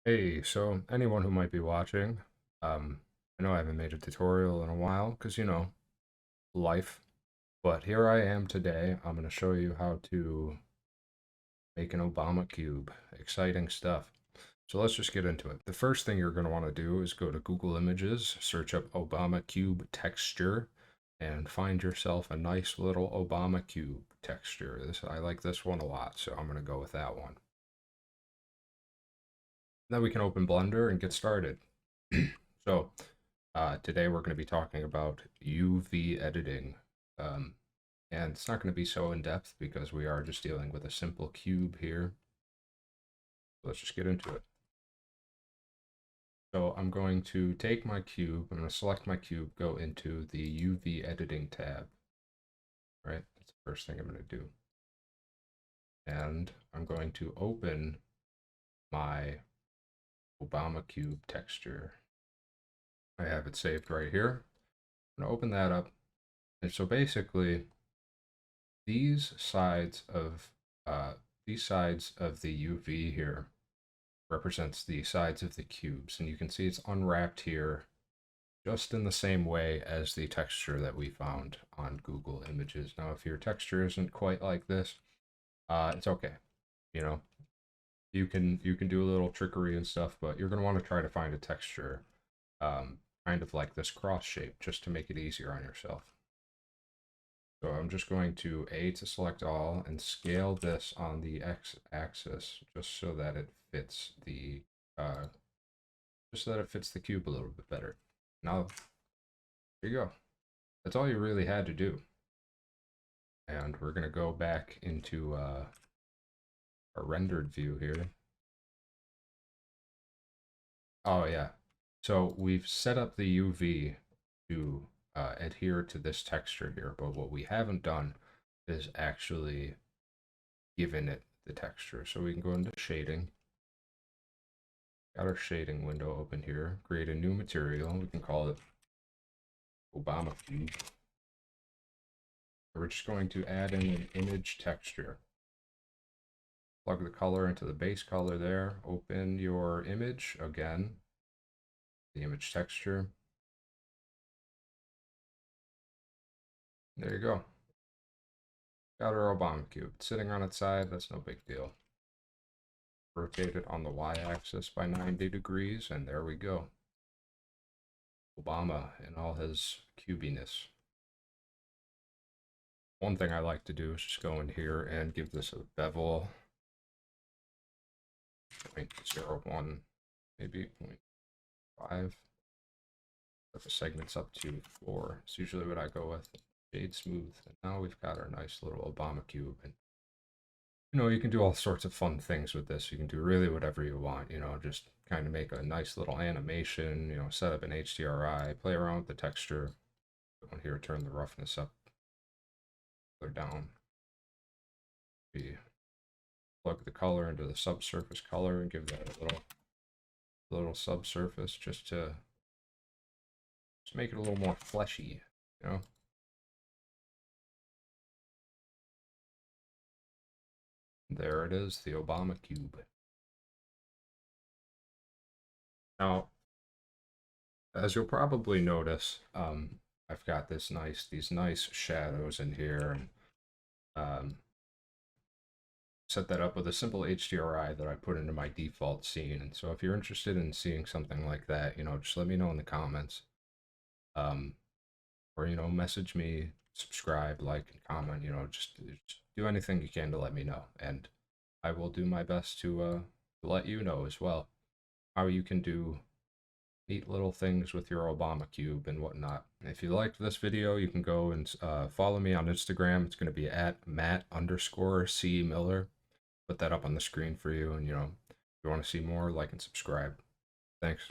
Hey, so anyone who might be watching, I know I haven't made a tutorial in a while because, life, but here I am today. I'm going to show you how to make an Obama cube. Exciting stuff. So let's just get into it. The first thing you're going to want to do is go to Google Images, search up Obama cube texture, and find yourself a nice little Obama cube texture. I like this one a lot, so I'm going to go with that one. Then we can open Blender and get started. So today we're going to be talking about UV editing. Um, and it's not going to be so in-depth because we are just dealing with a simple cube here. So let's just get into it. So I'm going to take my cube, I'm going to select my cube, go into the UV editing tab, right? That's the first thing I'm going to do. And I'm going to open my Obama cube texture. I have it saved right here. I'm going to open that up. And so basically, these sides of uh, these sides of the UV here represents the sides of the cubes, and you can see it's unwrapped here just in the same way as the texture that we found on Google Images. Now, if your texture isn't quite like this, it's okay. You know, you can do a little trickery and stuff, but you're gonna want to try to find a texture, kind of like this cross shape, just to make it easier on yourself. So I'm just going to A to select all and scale this on the X axis just so that it fits the cube a little bit better. Now, here you go. That's all you really had to do. And we're gonna go back into our rendered view here. Oh yeah. So we've set up the UV to adhere to this texture here, but what we haven't done is actually given it the texture. So we can go into shading. Got our shading window open here. Create a new material. We can call it Obama Cube. We're just going to add in an image texture. Plug the color into the base color there. Open your image again. The image texture. There you go. Got our Obama Cube. It's sitting on its side. That's no big deal. Rotate it on the y-axis by 90 degrees, and there we go. Obama in all his cubiness. One thing I like to do is just go in here and give this a bevel 0.01, maybe 0.5. But the segments up to 4. It's usually what I go with. Shade smooth. And now we've got our nice little Obama cube. And you can do all sorts of fun things with this. You can do really whatever you want, just kind of make a nice little animation, set up an HDRI, play around with the texture. Go here, turn the roughness up or down. We plug the color into the subsurface color and give that a little subsurface just to make it a little more fleshy, you know. There it is, the Obama cube. Now, as you'll probably notice, I've got these nice shadows in here, and set that up with a simple HDRI that I put into my default scene. And so if you're interested in seeing something like that, just let me know in the comments. Um, or, message me, subscribe, like, and comment, just do anything you can to let me know. And I will do my best to let you know as well how you can do neat little things with your Obama cube and whatnot. If you liked this video, you can go and follow me on Instagram. It's going to be at Matt_C Miller. Put that up on the screen for you. And, if you want to see more, like and subscribe. Thanks.